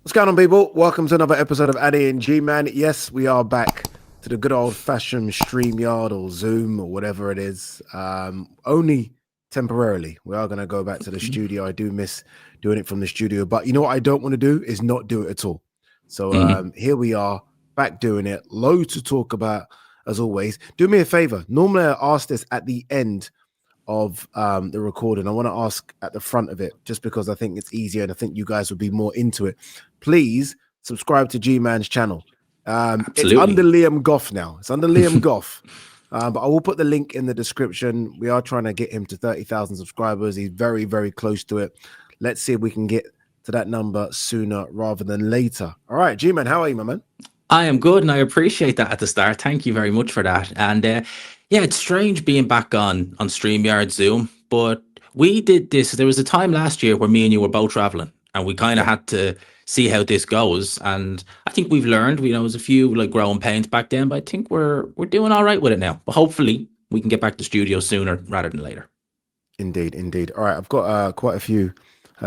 What's going on, people? Welcome to another episode of Ade Gman. Yes, we are back to the good old-fashioned StreamYard or Zoom or whatever it is. Only temporarily. We are going to go back to the studio. I do miss doing it from the studio, but you know what I don't want to do is not do it at all. So here we are, back doing it. Loads to talk about, as always. Do me a favor. Normally, I ask this at the end of the recording. I want to ask at the front of it just because I think it's easier and I think you guys would be more into it. Please subscribe to G-Man's channel. It's under Liam Goff now. It's under Liam Goff. But I will put the link in the description. We are trying to get him to 30,000 subscribers. He's very, very close to it. Let's see if we can get to that number sooner rather than later. All right, G-Man, how are you, my man? I am good, and I appreciate that at the start. Thank you very much for that. And yeah, it's strange being back on StreamYard Zoom, but we did this. There was a time last year where me and you were both traveling, and we kind of had to see how this goes. And I think we've learned. There was a few like growing pains back then, but I think we're doing all right with it now. But hopefully, we can get back to studio sooner rather than later. Indeed, indeed. All right, I've got quite a few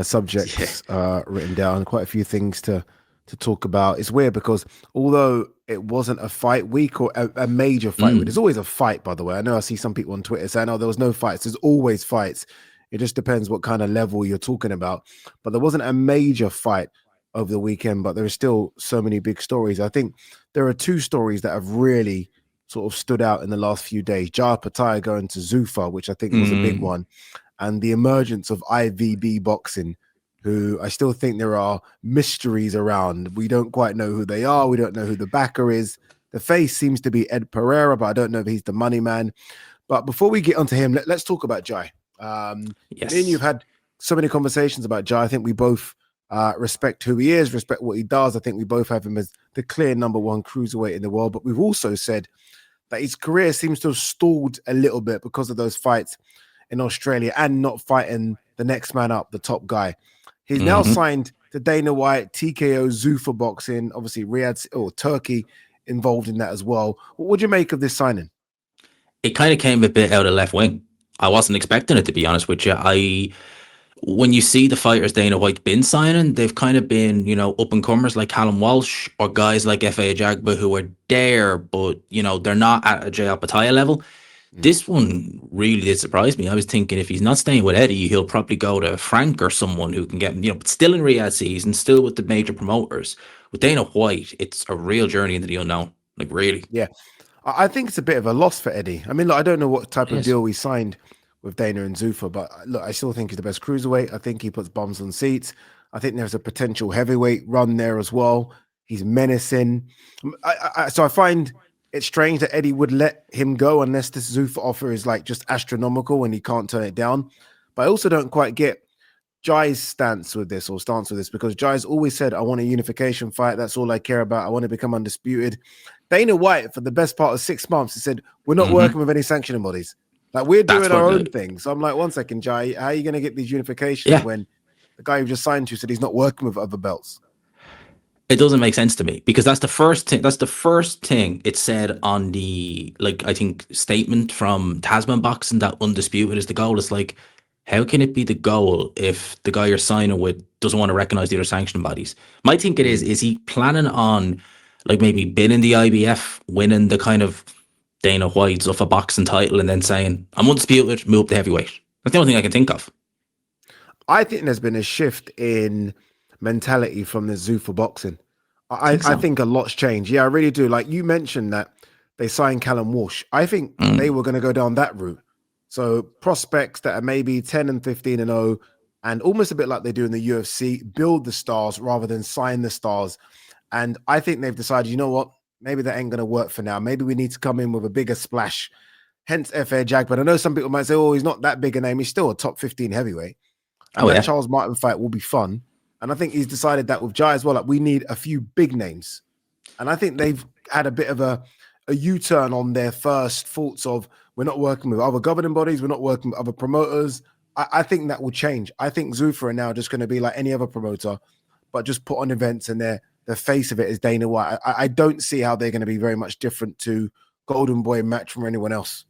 subjects written down, quite a few things to talk about. It's weird because although it wasn't a fight week or a major fight week, there's always a fight, by the way. I know I see some people on Twitter saying, oh, there was no fights. There's always fights. It just depends what kind of level you're talking about. But there wasn't a major fight over the weekend, but there are still so many big stories. I think there are two stories that have really sort of stood out in the last few days. Opetaia going to Zuffa, which I think was a big one, and the emergence of IVB Boxing, who I still think there are mysteries around. We don't quite know who they are. We don't know who the backer is. The face seems to be Ed Pereira, but I don't know if he's the money man. But before we get onto him, let's talk about Jai. Yes. Me and you've had so many conversations about Jai. I think we both respect who he is, respect what he does. I think we both have him as the clear number one cruiserweight in the world. But we've also said that his career seems to have stalled a little bit because of those fights in Australia and not fighting the next man up, the top guy. He's now signed to Dana White, TKO, Zuffa Boxing, obviously Riyadh or Turkey involved in that as well. What do you make of this signing? It kind of came a bit out of left wing. I wasn't expecting it, to be honest with you. When you see the fighters Dana White's been signing, they've kind of been, up and comers like Callum Walsh or guys like F.A. Jagba who are there, but they're not at a Jai Opetaia level. This one really did surprise me. I was thinking if he's not staying with Eddie, he'll probably go to Frank or someone who can get him, but still in Riyadh season, still with the major promoters. With Dana White, it's a real journey into the unknown. Like, really. Yeah. I think it's a bit of a loss for Eddie. I mean, look, I don't know what type of deal we signed with Dana and Zuffa, but look, I still think he's the best cruiserweight. I think he puts bums on seats. I think there's a potential heavyweight run there as well. He's menacing. So I find it's strange that Eddie would let him go unless this Zuffa offer is like just astronomical and he can't turn it down. But I also don't quite get Jai's stance with this because Jai's always said, I want a unification fight. That's all I care about. I want to become undisputed. Dana White, for the best part of 6 months, he said, we're not working with any sanctioning bodies. Like, we're doing our own thing. So I'm like, one second, Jai, how are you going to get these unifications when the guy who just signed to said he's not working with other belts? It doesn't make sense to me because that's the first thing. That's the first thing it said on the, I think, statement from Tasman Boxing that undisputed is the goal. It's like, how can it be the goal if the guy you're signing with doesn't want to recognize the other sanctioning bodies? My think it is he planning on, maybe binning the IBF, winning the kind of Dana White's off a boxing title and then saying, I'm undisputed, move up to heavyweight? That's the only thing I can think of. I think there's been a shift in mentality from the Zuffa Boxing. I think a lot's changed. Yeah, I really do. Like you mentioned that they signed Callum Walsh. I think they were going to go down that route. So prospects that are maybe 10 and 15 and 0 and almost a bit like they do in the UFC, build the stars rather than sign the stars. And I think they've decided, you know what? Maybe that ain't going to work for now. Maybe we need to come in with a bigger splash. Hence F.A. Jag. But I know some people might say, oh, he's not that big a name. He's still a top 15 heavyweight. And that Charles Martin fight will be fun. And I think he's decided that with Jai as well. Like, we need a few big names. And I think they've had a bit of a U-turn on their first thoughts of, we're not working with other governing bodies. We're not working with other promoters. I think that will change. I think Zuffa are now just going to be like any other promoter, but just put on events and the face of it is Dana White. I don't see how they're going to be very much different to Golden Boy Match from anyone else.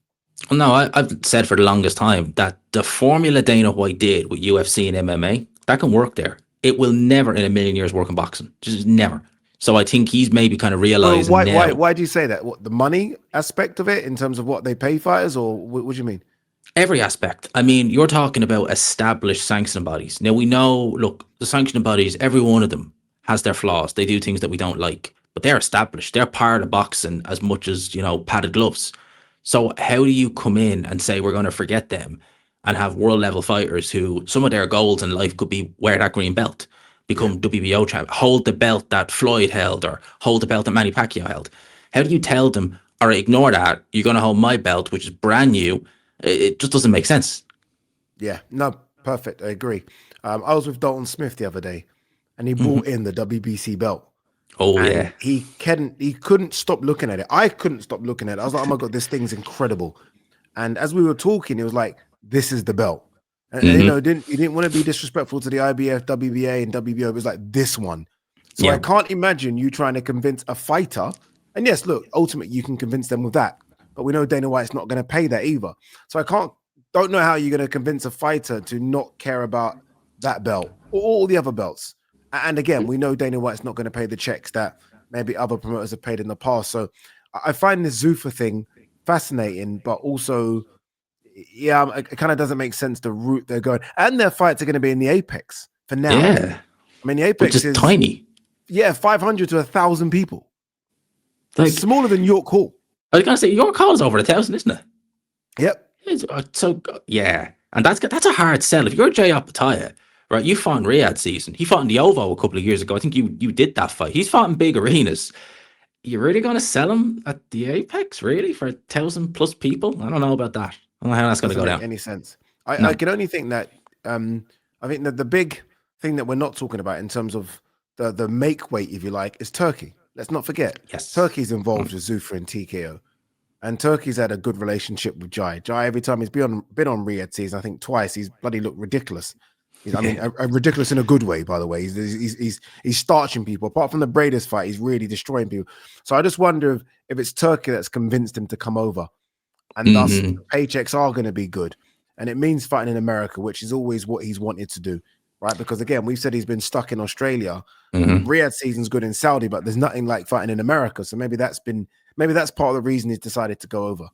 No, I've said for the longest time that the formula Dana White did with UFC and MMA, that can work there. It will never in a million years work in boxing. Just never. So I think he's maybe kind of Well, realizing now. why do you say that? What, the money aspect of it in terms of what they pay fighters, or what do you mean? Every aspect. I mean, you're talking about established sanctioning bodies. Now we know, look, the sanctioning bodies, every one of them has their flaws. They do things that we don't like, but they're established. They're part of boxing as much as, padded gloves. So how do you come in and say we're going to forget them and have world level fighters who some of their goals in life could be wear that green belt, become WBO champ, hold the belt that Floyd held, or hold the belt that Manny Pacquiao held? How do you tell them, all right, ignore that. You're going to hold my belt, which is brand new. It just doesn't make sense. Yeah, no, perfect. I agree. I was with Dalton Smith the other day, and he brought in the WBC belt. Oh And yeah, he couldn't stop looking at it. I couldn't stop looking at it. I was like, oh my God, this thing's incredible. And as we were talking, it was like, this is the belt. And he didn't want to be disrespectful to the IBF, WBA, and WBO. It was like this one. So yeah, I can't imagine you trying to convince a fighter. And yes, look, ultimately you can convince them with that. But we know Dana White's not going to pay that either. So don't know how you're going to convince a fighter to not care about that belt or all the other belts. And again, we know Dana White's not going to pay the checks that maybe other promoters have paid in the past. So I find this Zuffa thing fascinating, but also, yeah, it kind of doesn't make sense the route they're going. And their fights are going to be in the Apex for now. yeah. I mean, the Which Apex is tiny. 500 to 1,000 people. Like, smaller than York Hall. I was gonna say York Hall is over 1,000, isn't it? Yep. So yeah, and that's a hard sell. If you're Jay Opetaia, right? You fought in Riyadh season. He fought in the OVO a couple of years ago. I think you did that fight. He's fought in big arenas. You're really gonna sell him at the Apex, really, for 1,000 plus people? I don't know about that. I don't know how that's gonna go down. Any sense? I can only think that I think that the big thing that we're not talking about in terms of the make weight, if you like, is Turkey. Let's not forget. Yes. Turkey's involved with Zuffa and TKO. And Turkey's had a good relationship with Jai. Jai, every time he's been on Riyadh season, I think twice, he's bloody looked ridiculous. I mean, ridiculous in a good way, by the way. He's starching people. Apart from the Braders fight, he's really destroying people. So I just wonder if it's Turkey that's convinced him to come over. And thus, paychecks are going to be good. And it means fighting in America, which is always what he's wanted to do, right? Because again, we've said he's been stuck in Australia. Riyadh season's good in Saudi, but there's nothing like fighting in America. So maybe that's part of the reason he's decided to go over.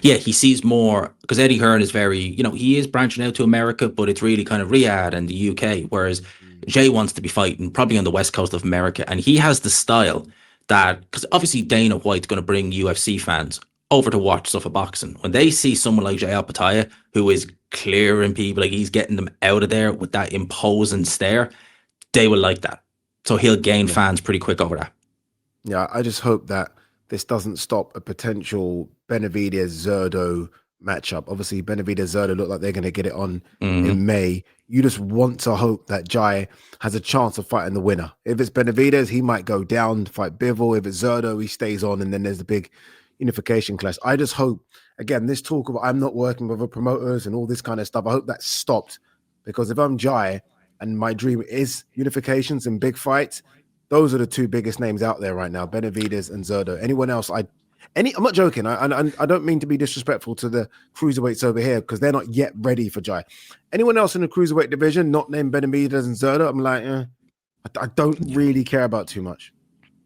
Yeah, he sees more because Eddie Hearn is very, he is branching out to America, but it's really kind of Riyadh and the UK. Whereas Jay wants to be fighting probably on the west coast of America, and he has the style that, because obviously Dana White's going to bring UFC fans over to watch Zuffa boxing. When they see someone like Jay Opetaia, who is clearing people, like he's getting them out of there with that imposing stare, they will like that. So he'll gain fans pretty quick over that. Yeah, I just hope that this doesn't stop a potential Benavidez-Zurdo matchup. Obviously, Benavidez-Zurdo look like they're going to get it on in May. You just want to hope that Jai has a chance of fighting the winner. If it's Benavidez, he might go down to fight Bivol. If it's Zurdo, he stays on, and then there's the big unification clash. I just hope, again, this talk of I'm not working with other promoters and all this kind of stuff, I hope that stopped. Because if I'm Jai and my dream is unifications and big fights, those are the two biggest names out there right now, Benavidez and Zurdo. Anyone else, I'm not joking. I don't mean to be disrespectful to the cruiserweights over here because they're not yet ready for Jai. Anyone else in the cruiserweight division not named Benavidez and Zurdo, I'm like, I don't really care about too much.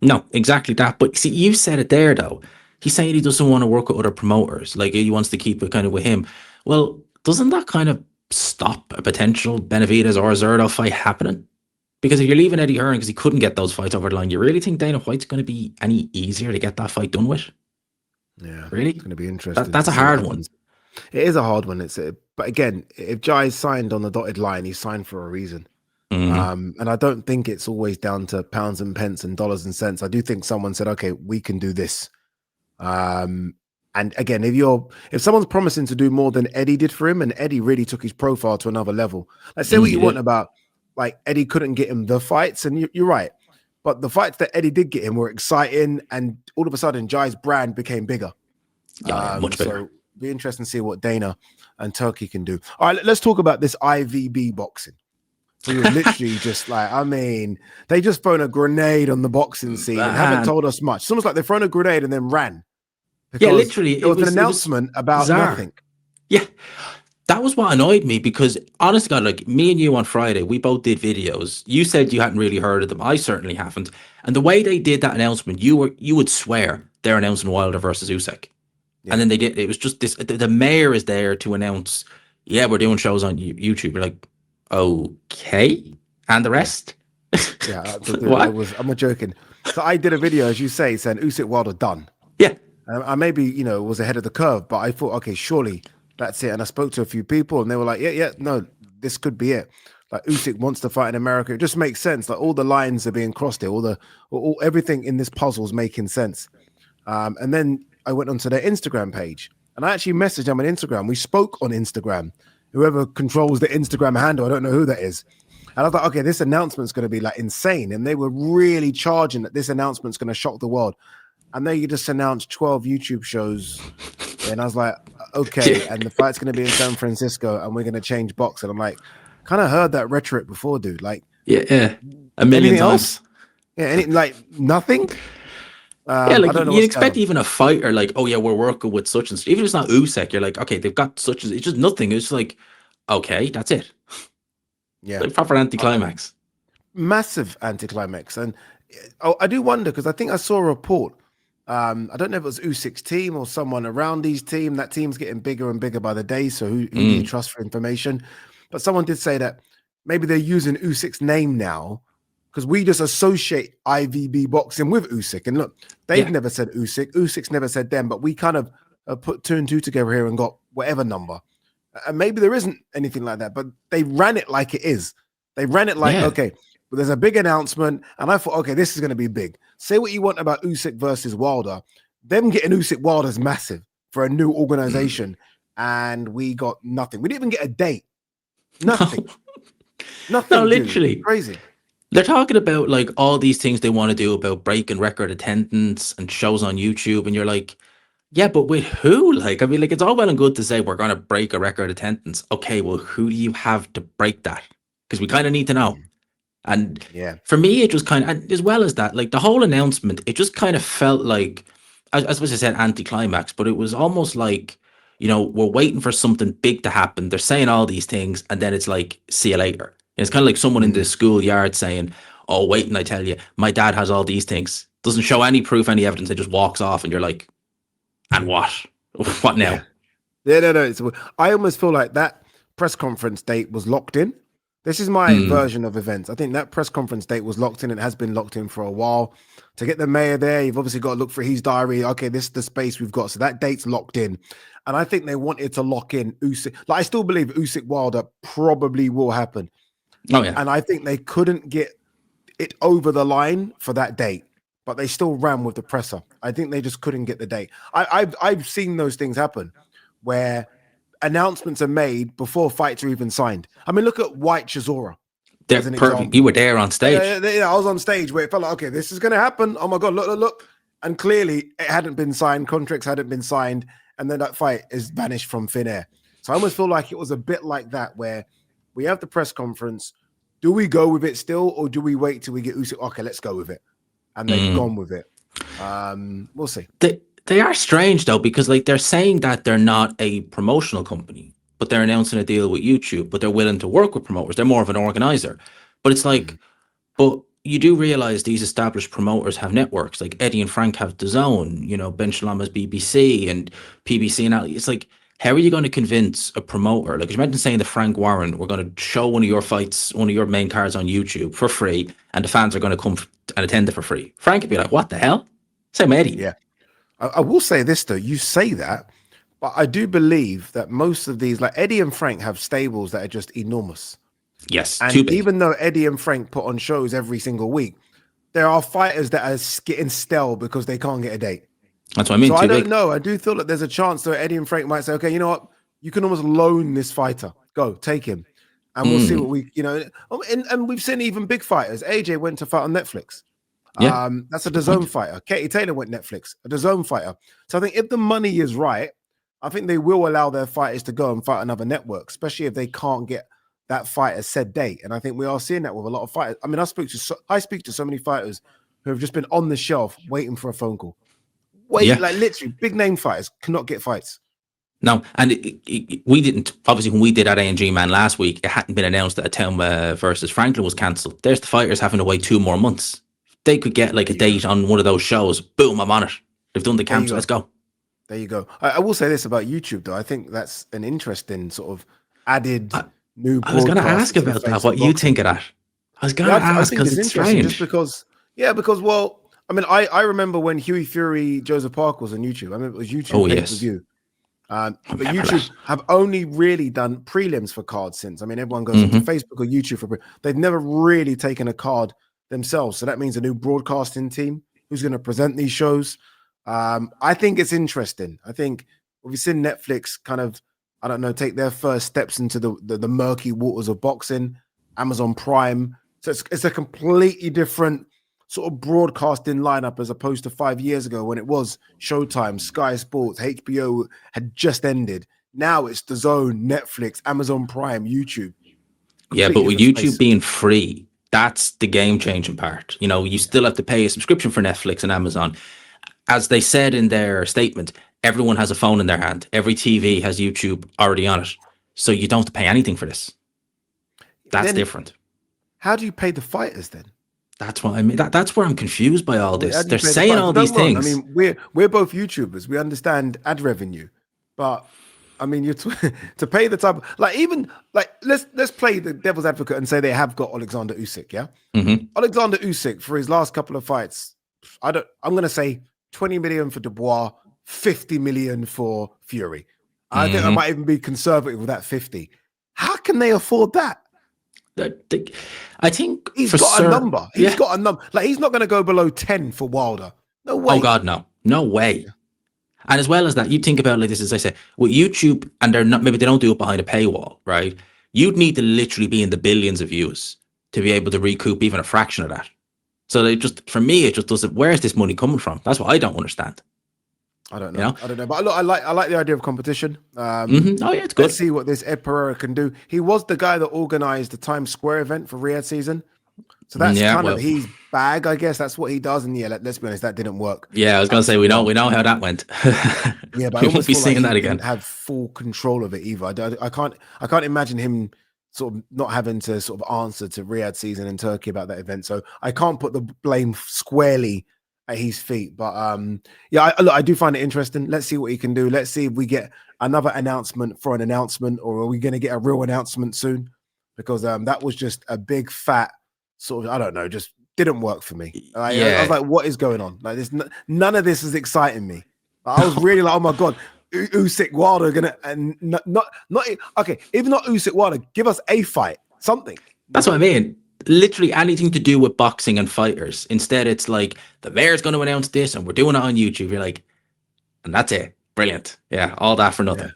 No, exactly that. But see, you said it there, though. He's saying he doesn't want to work with other promoters. Like, he wants to keep it kind of with him. Well, doesn't that kind of stop a potential Benavidez or Zurdo fight happening? Because if you're leaving Eddie Hearn because he couldn't get those fights over the line, you really think Dana White's going to be any easier to get that fight done with? Yeah, really, it's going to be interesting. That's a hard one. It is a hard one. But again, if Jai's signed on the dotted line, he's signed for a reason. And I don't think it's always down to pounds and pence and dollars and cents. I do think someone said, "Okay, we can do this." And again, if someone's promising to do more than Eddie did for him, and Eddie really took his profile to another level, let's say what you want about. Like Eddie couldn't get him the fights, and you're right. But the fights that Eddie did get him were exciting, and all of a sudden, Jai's brand became bigger. Much bigger. So be interesting to see what Dana and Turkey can do. All right, let's talk about this IVB boxing. We were literally just like, I mean, they just thrown a grenade on the boxing scene and haven't told us much. It's almost like they've thrown a grenade and then ran. Yeah, literally. It was an announcement about bizarre. Nothing. Yeah. that was what annoyed me because, honest to God, like me and you on Friday, we both did videos. You said you hadn't really heard of them. I certainly haven't. And the way they did that announcement, you would swear they're announcing Wilder versus Usyk. Yeah. And then they did. It was just this. The mayor is there to announce, yeah, we're doing shows on YouTube. You're like, okay, and the rest. Yeah, dude, What? I'm not joking. So I did a video, as you say, saying Usyk Wilder done. Yeah. I maybe, was ahead of the curve, but I thought, okay, surely that's it. And I spoke to a few people and they were like, yeah, no, this could be it. Like Usyk wants to fight in America. It just makes sense. Like all the lines are being crossed here. Everything in this puzzle is making sense. And then I went onto their Instagram page and I actually messaged them on Instagram. We spoke on Instagram. Whoever controls the Instagram handle, I don't know who that is. And I thought, okay, this announcement's going to be like insane. And they were really charging that this announcement's going to shock the world. And then you just announced 12 YouTube shows. And I was like, okay. And the fight's going to be in San Francisco and we're going to change box. And I'm like, kind of heard that rhetoric before, dude. Like, yeah. A million times. Yeah, like nothing. Yeah, like you expect even a fighter, like, oh yeah, we're working with such and such. Even if it's not Usyk, you're like, okay, they've got such as it's just nothing. It's like, okay, that's it. Yeah, like proper anticlimax. Massive anticlimax. And I do wonder because I think I saw a report. I don't know if it was Usyk's team or someone around his team. That team's getting bigger and bigger by the day. So who do you trust for information? But someone did say that maybe they're using Usyk's name now. Because we just associate IVB Boxing with Usyk. And look, they've never said Usyk. Usyk's never said them. But we kind of put 2 and 2 together here and got whatever number. And maybe there isn't anything like that. But they ran it like it is. They ran it like, okay, well, there's a big announcement. And I thought, okay, this is going to be big. Say what you want about Usyk versus Wilder. Them getting Usyk Wilder is massive for a new organization. And we got nothing. We didn't even get a date. Nothing. Nothing. No, literally. Crazy. They're talking about like all these things they want to do about breaking record attendance and shows on YouTube. And you're like, yeah, but with who? Like, I mean, like, it's all well and good to say we're going to break a record attendance. Okay, well, who do you have to break that? Because we kind of need to know. And for me, it was kind of, as well as that, like the whole announcement, it just kind of felt like, I suppose I said anticlimax, but it was almost like, we're waiting for something big to happen. They're saying all these things, and then it's like, see you later. It's kind of like someone in the schoolyard saying, oh, wait, and I tell you, my dad has all these things. Doesn't show any proof, any evidence. It just walks off, and you're like, and what? What now? Yeah, no. I almost feel like that press conference date was locked in. This is my version of events. I think that press conference date was locked in. It has been locked in for a while. To get the mayor there, you've obviously got to look for his diary. Okay, this is the space we've got. So that date's locked in. And I think they wanted to lock in Usyk. Like, I still believe Usyk Wilder probably will happen. Oh, yeah. And I think they couldn't get it over the line for that date, but they still ran with the presser. I think they just couldn't get the date. I've seen those things happen where announcements are made before fights are even signed. I mean, look at White Chisora. They're perfect. You were there on stage. I was on stage where it felt like, okay, this is going to happen. Oh my God, look. And clearly it hadn't been signed. Contracts hadn't been signed. And then that fight is vanished from thin air. So I almost feel like it was a bit like that where we have the press conference. Do we go with it still, or do we wait till we get Usyk? Okay, let's go with it. And they've gone with it. We'll see. They are strange though, because like they're saying that they're not a promotional company, but they're announcing a deal with YouTube, but they're willing to work with promoters. They're more of an organizer. But it's like, but you do realize these established promoters have networks. Like Eddie and Frank have DAZN, Ben Shalom has BBC and PBC and Ali. It's like, how are you going to convince a promoter? Like, you mentioned saying to Frank Warren, we're going to show one of your fights, one of your main cards on YouTube for free, and the fans are going to come and attend it for free. Frank would be like, what the hell? Same Eddie. Yeah. I will say this, though. You say that, but I do believe that most of these, like Eddie and Frank, have stables that are just enormous. Yes. And even though Eddie and Frank put on shows every single week, there are fighters that are getting stale because they can't get a date. That's what I mean. So I don't know. I do feel that there's a chance that Eddie and Frank might say, okay, you know what? You can almost loan this fighter. Go, take him. And we'll see what we, and we've seen even big fighters. AJ went to fight on Netflix. Yeah. That's a DAZN fighter. Katie Taylor went Netflix, a DAZN fighter. So I think if the money is right, I think they will allow their fighters to go and fight another network, especially if they can't get that fighter said date. And I think we are seeing that with a lot of fighters. I mean, I speak to so many fighters who have just been on the shelf waiting for a phone call. Like literally big name fighters cannot get fights. No, and we didn't. Obviously, when we did Ade Gman last week, it hadn't been announced that Atema versus Franklin was cancelled. There's the fighters having to wait 2 more months. If they could get like a date on one of those shows, boom, I'm on it. They've done the camps. Let's go. There you go. I will say this about YouTube, though. I think that's an interesting sort of added new. I was going to ask about that. What you think of that? I was going to ask because it's strange. Just because, well, I mean, I remember when Huey Fury, Joseph Parker was on YouTube. I mean, it was YouTube pay-per-view. But YouTube have only really done prelims for cards since. I mean, everyone goes onto Facebook or YouTube they've never really taken a card themselves. So that means a new broadcasting team who's going to present these shows. I think it's interesting. I think we've seen Netflix kind of, I don't know, take their first steps into the murky waters of boxing, Amazon Prime. So it's a completely different sort of broadcasting lineup as opposed to 5 years ago when it was Showtime, Sky Sports, HBO had just ended. Now it's DAZN, Netflix, Amazon Prime, YouTube. Yeah, but with YouTube being free, that's the game-changing part. You know, you still have to pay a subscription for Netflix and Amazon. As they said in their statement, everyone has a phone in their hand. Every TV has YouTube already on it. So you don't have to pay anything for this. That's different. How do you pay the fighters then? That's what I mean. That's where I'm confused by all this. They're saying all these things. I mean, we're both YouTubers. We understand ad revenue. But I mean, you're to pay the type of, like, even like let's play the devil's advocate and say they have got Alexander Usyk, yeah? Alexander Usyk for his last couple of fights, I'm going to say 20 million for Dubois, 50 million for Fury. I think I might even be conservative with that 50. How can they afford that? I think he's got a number. He's got a number. Like, he's not going to go below 10 for Wilder. No way. Oh God, no way. And as well as that, you think about like this, as I say, with YouTube, and they're not, maybe they don't do it behind a paywall, right? You'd need to literally be in the billions of views to be able to recoup even a fraction of that. So they just, for me, it just doesn't. Where is this money coming from? That's what I don't understand. I don't know. You know? I don't know. But look, I like the idea of competition. Oh yeah, it's good. Let's see what this Ed Pereira can do. He was the guy that organized the Times Square event for Riyadh season. So that's kind of his bag, I guess. That's what he does. And let's be honest, that didn't work. Yeah, I was gonna say we know how that went. Yeah, but we won't be seeing that again. Have full control of it either. I can't imagine him sort of not having to sort of answer to Riyadh season in Turkey about that event. So I can't put the blame squarely at his feet. But I do find it interesting. Let's see what he can do. Let's see if we get another announcement for an announcement, or are we going to get a real announcement soon? Because that was just a big fat sort of, I don't know, just didn't work for me. I was like, what is going on? Like, this, none of this is exciting me. I was really like, oh my God, Usyk Wilder gonna, and not okay, even not Usyk Wilder, give us a fight, something. That's what I mean. Literally anything to do with boxing and fighters. Instead, it's like the mayor's going to announce this and we're doing it on YouTube. You're like, and that's it. Brilliant. Yeah, all that for nothing. Yeah.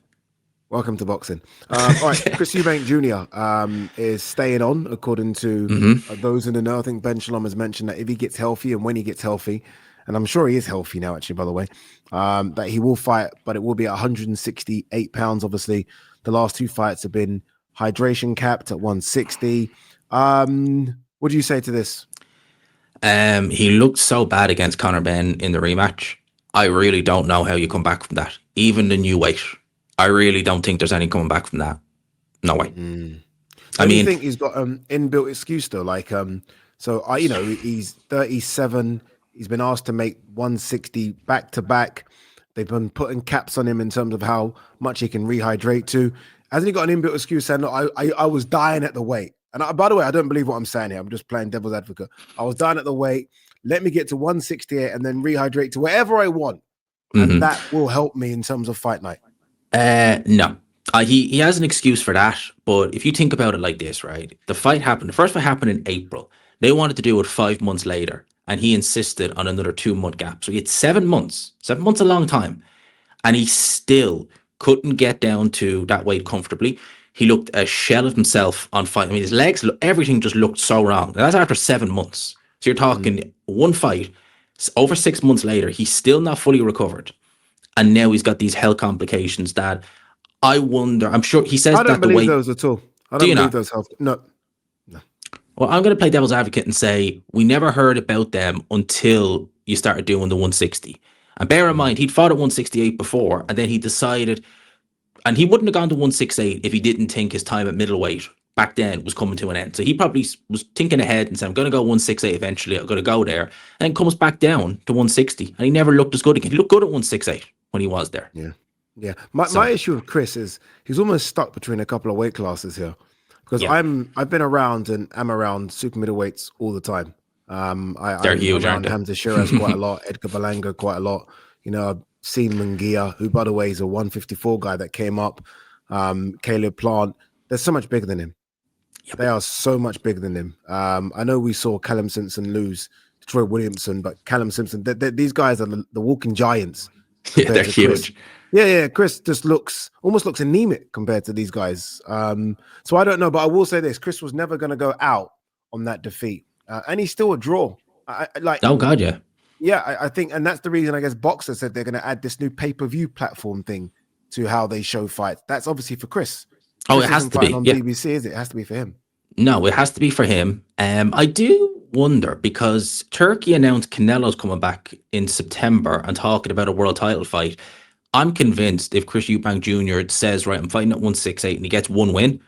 Welcome to boxing. All right, Chris Eubank Jr. Is staying on, according to those in the know. I think Ben Shalom has mentioned that if he gets healthy and when he gets healthy, and I'm sure he is healthy now, actually, by the way, that he will fight, but it will be 168 pounds. Obviously, the last two fights have been hydration capped at 160. What do you say to this? He looked so bad against Conor Ben in the rematch. I really don't know how you come back from that. Even the new weight, I really don't think there's any coming back from that. No way. I mean, think he's got inbuilt excuse though. Like, he's 37. He's been asked to make 160 back to back. They've been putting caps on him in terms of how much he can rehydrate to. Hasn't he got an inbuilt excuse saying, "Look, I was dying at the weight"? And by the way, I don't believe what I'm saying here. I'm just playing devil's advocate. I was dying at the weight. Let me get to 168 and then rehydrate to wherever I want. And that will help me in terms of fight night. No. He has an excuse for that. But if you think about it like this, right? The first fight happened in April. They wanted to do it 5 months later. And he insisted on another 2-month gap. So he had 7 months. 7 months is a long time. And he still couldn't get down to that weight comfortably. He looked a shell of himself on fight. I mean, his legs, everything just looked so wrong. And that's after 7 months. So you're talking one fight, over 6 months later, he's still not fully recovered. And now he's got these health complications that I wonder, I'm sure he says that the weight. I don't believe those at all. I don't believe those health. No. Well, I'm going to play devil's advocate and say we never heard about them until you started doing the 160. And bear in mind, he'd fought at 168 before, and then he decided And he wouldn't have gone to 168 if he didn't think his time at middleweight back then was coming to an end. So he probably was thinking ahead and said, I'm going to go 168 eventually. I'm going to go there. And then comes back down to 160. And he never looked as good again. He looked good at 168 when he was there. Yeah. Yeah. My issue with Chris is he's almost stuck between a couple of weight classes here. Because I've been around and am around super middleweights all the time. They're huge, around aren't they? Hamza Shiraz quite a lot, Edgar Berlanga quite a lot. You know, I've seen Munguia, who by the way is a 154 guy that came up. Caleb Plant, they're so much bigger than him. Yep. They are so much bigger than him. I know we saw Callum Simpson lose to Troy Williamson, but Callum Simpson, these guys are the walking giants. Yeah, they're huge. Yeah. Chris just almost looks anemic compared to these guys. So I don't know, but I will say this: Chris was never going to go out on that defeat, and he's still a draw. Oh God, yeah. Yeah, I think, and that's the reason I guess Boxer said they're going to add this new pay-per-view platform thing to how they show fights. That's obviously for Chris. Oh, it has to be on BBC, is it? It has to be for him. No, it has to be for him. I do wonder because Turkey announced Canelo's coming back in September and talking about a world title fight. I'm convinced if Chris Eubank Jr. says, right, I'm fighting at 168 and he gets one win,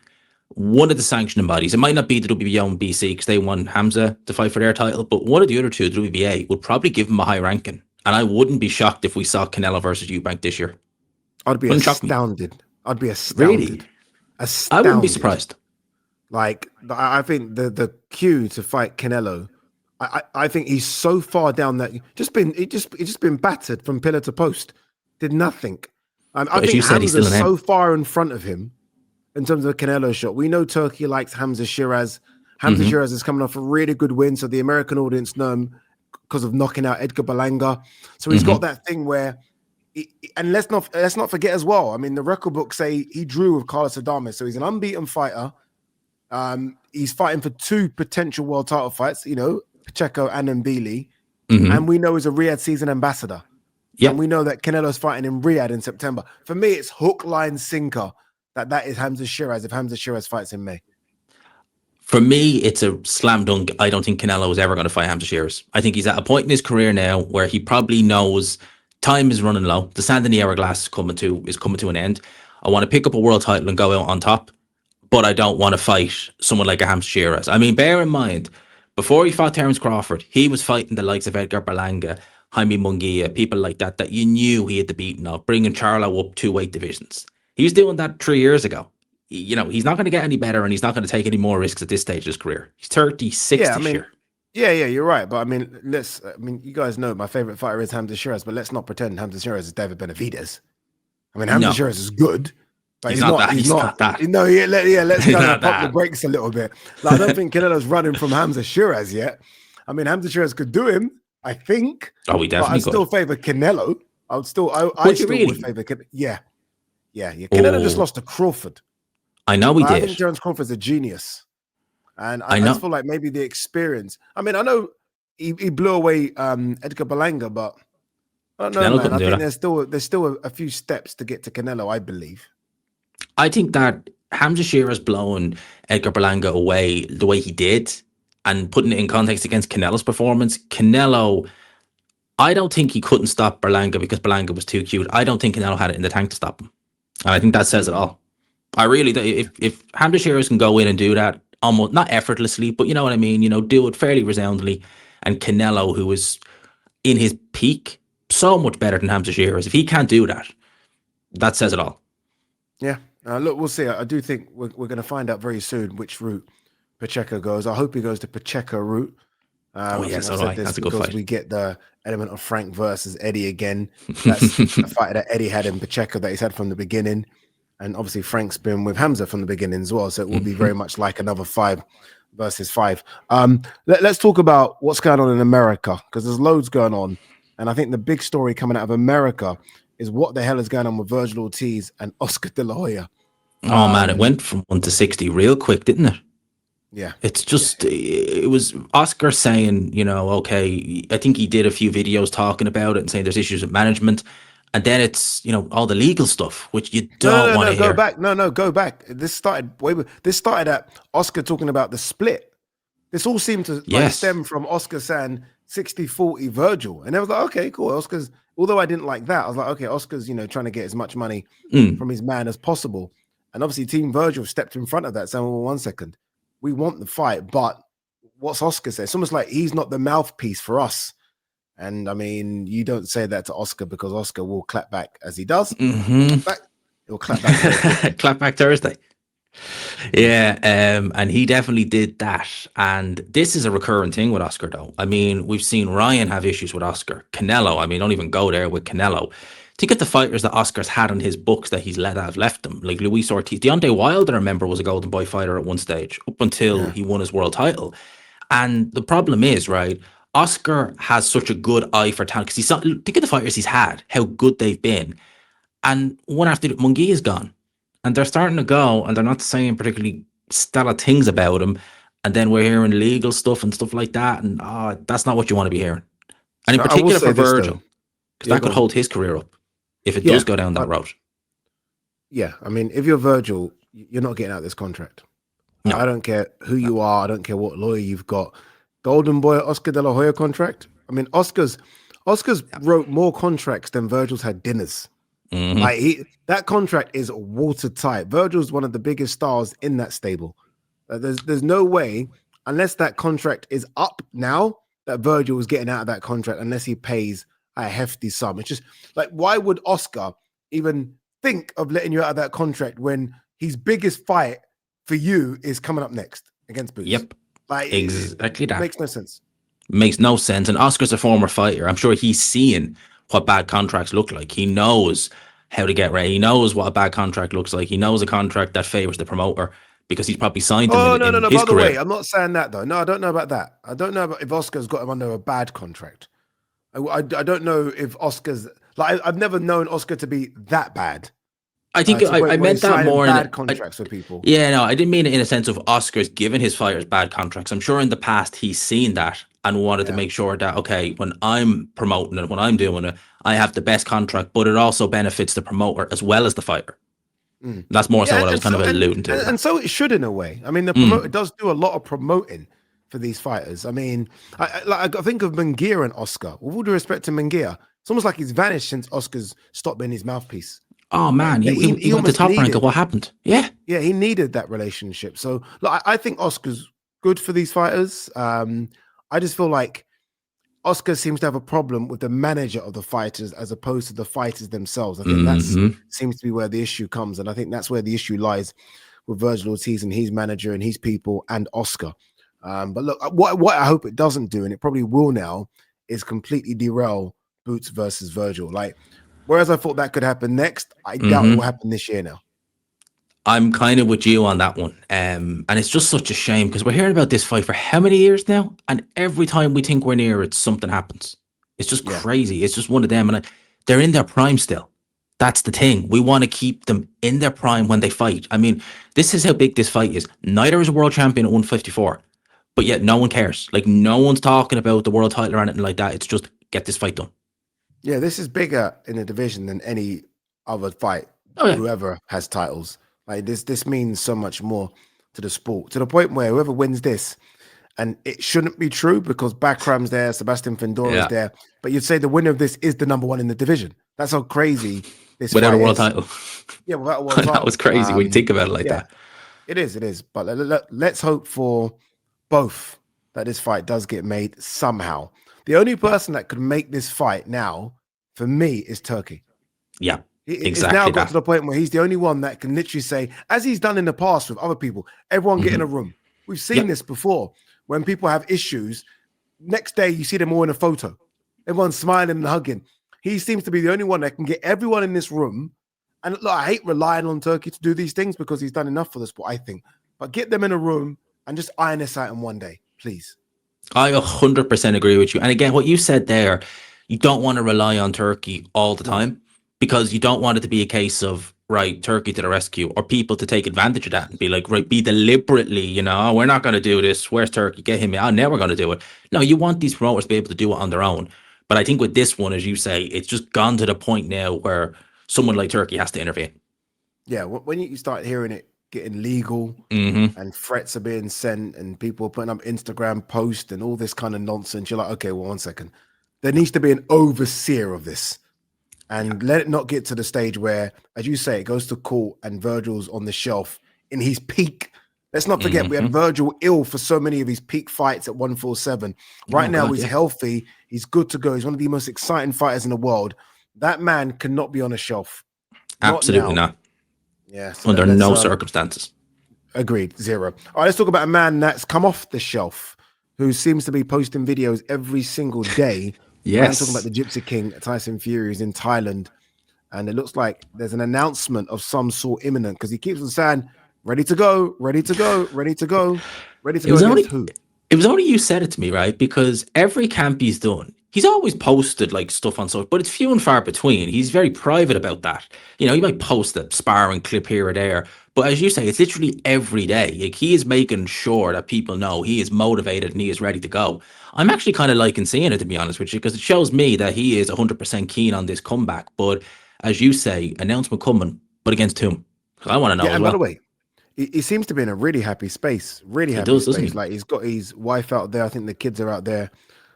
one of the sanctioning bodies, it might not be the WBO and BC because they want Hamza to fight for their title, but one of the other two, the WBA, would probably give him a high ranking. And I wouldn't be shocked if we saw Canelo versus Eubank this year. I'd be astounded. I'd be astounded. Really? Astounded. I wouldn't be surprised. Like, I think the cue to fight Canelo, I think he's so far down that he's just been battered from pillar to post. Did nothing. I think Hamza's so far in front of him in terms of the Canelo shot. We know Turkey likes Hamza Shiraz. Hamza Shiraz is coming off a really good win, so the American audience know him because of knocking out Edgar Berlanga. So he's got that thing where, and let's not forget as well. I mean, the record books say he drew with Carlos Adames, so he's an unbeaten fighter. He's fighting for two potential world title fights. You know, Pacheco and Mbili, and we know he's a Riyadh season ambassador. Yeah, and we know that Canelo's fighting in Riyadh in September. For me, it's hook, line, sinker. That is Hamza Shiraz if Hamza Shiraz fights in May. For me, it's a slam dunk. I don't think Canelo is ever going to fight Hamza Shiraz. I think he's at a point in his career now where he probably knows time is running low. The sand in the hourglass is coming to an end. I want to pick up a world title and go out on top, but I don't want to fight someone like a Hamza Shiraz. I mean, bear in mind, before he fought Terence Crawford, he was fighting the likes of Edgar Berlanga, Jaime Munguia, people like that you knew he had the beating of, bringing Charlo up 2 weight divisions. He was doing that 3 years ago. You know, he's not going to get any better and he's not going to take any more risks at this stage of his career. He's 36 this year. Yeah, you're right. But I mean, you guys know my favorite fighter is Hamza Shiraz, but let's not pretend Hamza Shiraz is David Benavidez. I mean, Hamza Shiraz is good, but he's not that. No, let's kind of pump the brakes a little bit. Like, I don't think Canelo's running from Hamza Shiraz yet. I mean, Hamza Shiraz could do him, I think. Oh, he definitely could. I still favor Canelo. I still would favor Canelo. Yeah. Canelo just lost to Crawford. I know he did. I think Terence Crawford's a genius. And I just feel like maybe the experience. I mean, I know he blew away Edgar Berlanga, but I don't know, man. I think there's still a few steps to get to Canelo, I believe. I think that Hamza Shiraz blowing Edgar Berlanga away the way he did and putting it in context against Canelo's performance, Canelo, I don't think he couldn't stop Berlanga because Berlanga was too cute. I don't think Canelo had it in the tank to stop him. And I think that says it all. I really do. If Hamza Shiraz can go in and do that, almost not effortlessly, but you know what I mean, you know, do it fairly resoundingly, and Canelo, who is in his peak, so much better than Hamza Shiraz, if he can't do that, that says it all. Yeah. Look, we'll see. I do think we're going to find out very soon which route Pacheco goes. I hope he goes the Pacheco route. Yes, all right. That's a good fight. We get the element of Frank versus Eddie again. That's the fight that Eddie had in Pacheco that he's had from the beginning. And obviously Frank's been with Hamza from the beginning as well. So it will be very much like another 5 versus 5. Let's talk about what's going on in America, because there's loads going on. And I think the big story coming out of America is what the hell is going on with Virgil Ortiz and Oscar De La Hoya. Oh, man, it went from 1 to 60 real quick, didn't it? Yeah. It's just, it was Oscar saying, you know, okay, I think he did a few videos talking about it and saying there's issues with management. And then it's, you know, all the legal stuff, which you don't want to hear. Go back. This started at Oscar talking about the split. This all seemed to stem from Oscar saying 60-40 Virgil. And I was like, okay, cool. Oscar's although I didn't like that, I was like, okay, Oscar's, trying to get as much money from his man as possible. And obviously Team Virgil stepped in front of that, saying, well, 1 second, we want the fight, but what's Oscar say? It's almost like he's not the mouthpiece for us. And I mean, you don't say that to Oscar, because Oscar will clap back as he does. Clap back. He'll clap back very quickly. Clap back Thursday. Yeah, and he definitely did that. And this is a recurring thing with Oscar, though. I mean, we've seen Ryan have issues with Oscar. Canelo, I mean, don't even go there with Canelo. Think of the fighters that Oscar's had in his books that he's have left them. Like Luis Ortiz. Deontay Wilder, I remember, was a Golden Boy fighter at one stage, up until he won his world title. And the problem is, right, Oscar has such a good eye for talent, because think of the fighters he's had, how good they've been. And one after Munguia is gone. And they're starting to go, and they're not saying particularly stellar things about him. And then we're hearing legal stuff and stuff like that. And that's not what you want to be hearing. And in particular for Virgil, because that could hold his career up if it does go down that route. Yeah, I mean, if you're Virgil, you're not getting out of this contract. No. I don't care who you are. I don't care what lawyer you've got. Golden Boy Oscar De La Hoya contract. I mean, Oscar's wrote more contracts than Virgil's had dinners. Like that contract is watertight. Virgil's one of the biggest stars in that stable. There's no way, unless that contract is up now, that Virgil is getting out of that contract unless he pays a hefty sum. It's just like, why would Oscar even think of letting you out of that contract when his biggest fight for you is coming up next against Boots? Yep. Like, exactly that. Makes no sense. Makes no sense. And Oscar's a former fighter. I'm sure he's seeing what bad contracts look like. He knows how to get ready. He knows what a bad contract looks like. He knows a contract that favors the promoter, because he's probably signed him in his By the career. way, I'm not saying that, though. No, I don't know about that. I don't know about if Oscar's got him under a bad contract. I don't know if Oscar's... Like, I've never known Oscar to be that bad. I think I meant that more in bad contracts for people. Yeah, no, I didn't mean it in a sense of Oscar's giving his fighters bad contracts. I'm sure in the past he's seen that and wanted to make sure that, okay, when I'm promoting it, when I'm doing it, I have the best contract, but it also benefits the promoter as well as the fighter. That's more so what I was kind of alluding to. And so it should, in a way. I mean, the promoter does do a lot of promoting for these fighters. I mean, I think of Munguia and Oscar. With all due respect to Munguia, it's almost like he's vanished since Oscar's stopped being his mouthpiece. Oh man, he went to top rank of what happened. Yeah, he needed that relationship. So, look, I think Oscar's good for these fighters. I just feel like Oscar seems to have a problem with the manager of the fighters as opposed to the fighters themselves. I think that seems to be where the issue comes, and I think that's where the issue lies with Virgil Ortiz and his manager and his people and Oscar. But look, what I hope it doesn't do, and it probably will now, is completely derail Boots versus Virgil. Like, whereas I thought that could happen next, I doubt it will happen this year now. I'm kind of with you on that one. And it's just such a shame, because we're hearing about this fight for how many years now? And every time we think we're near it, something happens. It's just crazy. It's just one of them. And they're in their prime still. That's the thing. We want to keep them in their prime when they fight. I mean, this is how big this fight is. Neither is a world champion at 154. But yet no one cares. Like, no one's talking about the world title or anything like that. It's just, get this fight done. Yeah, this is bigger in the division than any other fight. Whoever has titles. Like, this means so much more to the sport, to the point where whoever wins this, and it shouldn't be true because Bakram's there, Sebastian Fendora's there, but you'd say the winner of this is the number one in the division. That's how crazy this without fight a world is. title. Yeah, without a world title. That was crazy when you think about it like that. It is. But let's hope for both that this fight does get made somehow. The only person that could make this fight now, for me, is Turkey. Yeah. Exactly. It's now got to the point where he's the only one that can literally say, as he's done in the past with other people, everyone get in a room. We've seen this before. When people have issues, next day you see them all in a photo. Everyone's smiling and hugging. He seems to be the only one that can get everyone in this room. And look, I hate relying on Turkey to do these things because he's done enough for the sport, I think. But get them in a room and just iron this out in one day, please. I 100% agree with you. And again, what you said there, you don't want to rely on Turkey all the time. Because you don't want it to be a case of, right, Turkey to the rescue, or people to take advantage of that and be like, right, be deliberately, we're not going to do this. Where's Turkey? Get him. I'm never going to do it. No, you want these promoters to be able to do it on their own. But I think with this one, as you say, it's just gone to the point now where someone like Turkey has to intervene. Yeah, when you start hearing it getting legal and threats are being sent and people putting up Instagram posts and all this kind of nonsense, you're like, okay, well, 1 second. There needs to be an overseer of this. and let it not get to the stage where, as you say, it goes to court and Virgil's on the shelf in his peak. Let's not forget we had Virgil ill for so many of his peak fights at 147. Right now, he's healthy. He's good to go. He's one of the most exciting fighters in the world. That man cannot be on a shelf. Absolutely not. Yeah. So under no circumstances. Agreed. Zero. All right, let's talk about a man that's come off the shelf, who seems to be posting videos every single day. Yes. I'm talking about the Gypsy King, Tyson Fury, who's in Thailand. And it looks like there's an announcement of some sort imminent, because he keeps on saying, ready to go, ready to go, ready to go, ready to go against who? It was only you said it to me, right? Because every camp he's done, he's always posted like stuff on social, but it's few and far between. He's very private about that. You know, he might post a sparring clip here or there, but as you say, it's literally every day. Like, he is making sure that people know he is motivated and he is ready to go. I'm actually kind of liking seeing it, to be honest with you, because it shows me that he is 100% keen on this comeback. But as you say, announcement coming, but against whom? Because I want to know. Yeah, and by the way, he seems to be in a really happy space. Really happy space. Like, he's got his wife out there. I think the kids are out there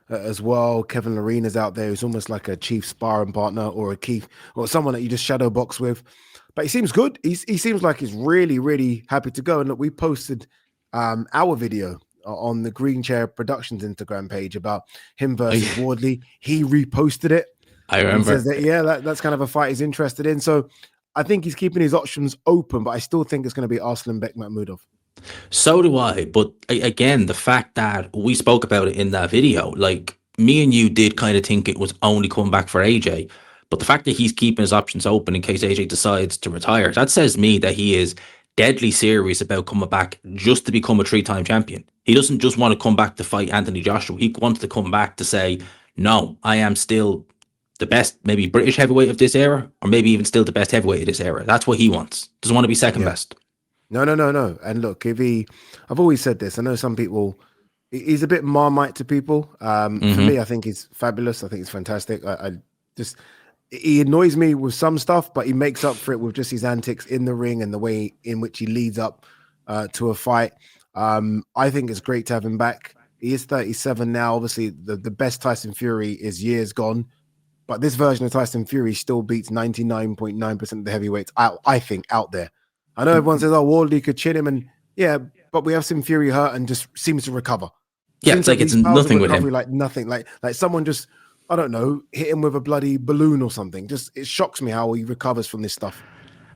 as well. Kevin Lorena's out there. He's almost like a chief sparring partner or a key or someone that you just shadow box with. But he seems good. He seems like he's really, really happy to go. And look, we posted our video on the Green Chair Productions Instagram page about him versus Wardley. He reposted it. I remember. He says that, that's kind of a fight he's interested in. So I think he's keeping his options open, but I still think it's going to be Arslanbek Makhmudov. So do I. But again, the fact that we spoke about it in that video, like, me and you did kind of think it was only coming back for AJ. But the fact that he's keeping his options open in case AJ decides to retire, that says to me that he is deadly serious about coming back just to become a 3-time champion. He doesn't just want to come back to fight Anthony Joshua. He wants to come back to say, no, I am still the best, maybe British heavyweight of this era, or maybe even still the best heavyweight of this era. That's what he wants. Doesn't want to be second best. No. And look, I've always said this. I know some people, he's a bit Marmite to people. For me, I think he's fabulous. I think he's fantastic. He annoys me with some stuff, but he makes up for it with just his antics in the ring and the way in which he leads up to a fight. I think it's great to have him back. He is 37 now. Obviously, the best Tyson Fury is years gone. But this version of Tyson Fury still beats 99.9% of the heavyweights I think out there. I know everyone says, Wardley could chin him, and but we have seen Fury hurt and just seems to recover. Yeah, it's like it's nothing with him. Like nothing. Like someone just, I don't know, hit him with a bloody balloon or something. Just, it shocks me how he recovers from this stuff.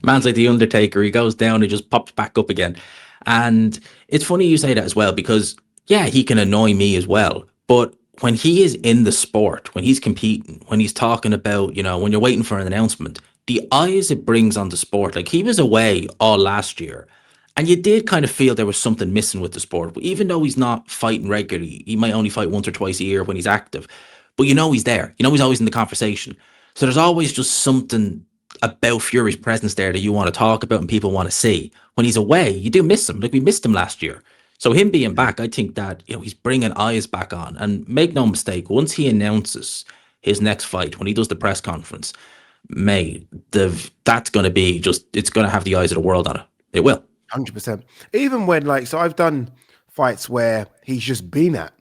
Man's like the Undertaker. He goes down, he just pops back up again. And it's funny you say that as well, because he can annoy me as well. But when he is in the sport, when he's competing, when he's talking about, when you're waiting for an announcement, the eyes it brings on the sport, like, he was away all last year, and you did kind of feel there was something missing with the sport. But even though he's not fighting regularly, he might only fight once or twice a year when he's active, but he's there. He's always in the conversation. So there's always just something about Fury's presence there that you want to talk about and people want to see. When he's away, you do miss him. Like, we missed him last year. So him being back, I think that, he's bringing eyes back on. And make no mistake, once he announces his next fight, when he does the press conference, that's going to be it's going to have the eyes of the world on it. It will. 100%. Even when, so I've done fights where he's just been at,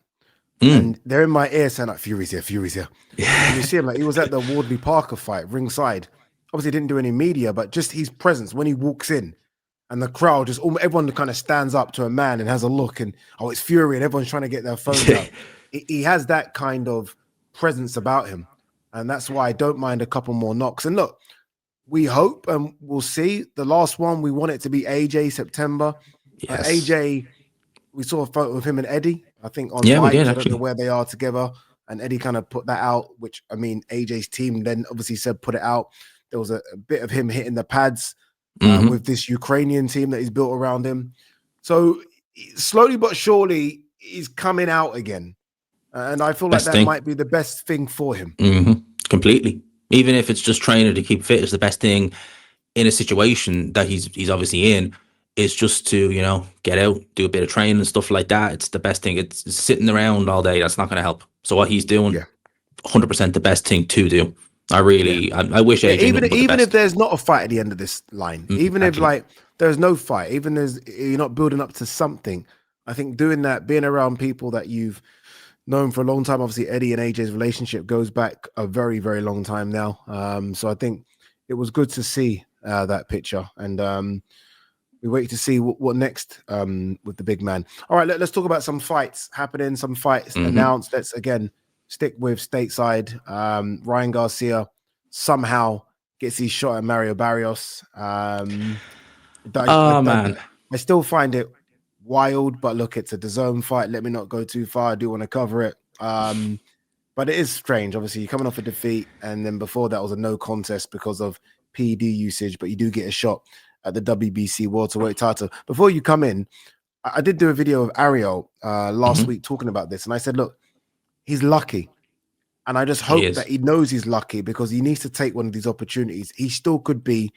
and they're in my ear saying, like, Fury's here. Yeah. And you see him, like, he was at the Wardley Parker fight, ringside. Obviously, didn't do any media, but just his presence when he walks in. And the crowd, everyone kind of stands up to a man and has a look, and it's Fury, and everyone's trying to get their phones out. He has that kind of presence about him, and that's why I don't mind a couple more knocks. And look, we hope, and we'll see. The last one, we want it to be AJ September. Yes. AJ, we saw a photo of him and Eddie, I think, on we did, I actually. don't know where they are together, and Eddie kind of put that out, which, I mean, AJ's team then obviously said put it out. There was a bit of him hitting the pads with this Ukrainian team that he's built around him. So slowly but surely, he's coming out again. And I feel like that might be the best thing for him. Completely. Even if it's just training to keep fit, is the best thing in a situation that he's obviously in, is just to, get out, do a bit of training and stuff like that. It's the best thing. It's sitting around all day. That's not going to help. So what he's doing, 100% the best thing to do. I really, I wish AJ even if there's not a fight at the end of this line, even if there's no fight, even as you're not building up to something, I think doing that, being around people that you've known for a long time. Obviously, Eddie and AJ's relationship goes back a very, very long time now. So I think it was good to see that picture, and we wait to see what next with the big man. All right, let's talk about some fights happening, some fights announced. Let's again stick with stateside. Ryan Garcia somehow gets his shot at Mario Barrios. Man. I still find it wild, but look, it's a DAZN fight. Let me not go too far. I do want to cover it. But it is strange. Obviously, you're coming off a defeat, and then before that was a no contest because of PED usage, but you do get a shot at the WBC welterweight title. Before you come in, I did do a video of Ariel last week talking about this, and I said, look, he's lucky. And I just hope that he knows he's lucky because he needs to take one of these opportunities. He still could be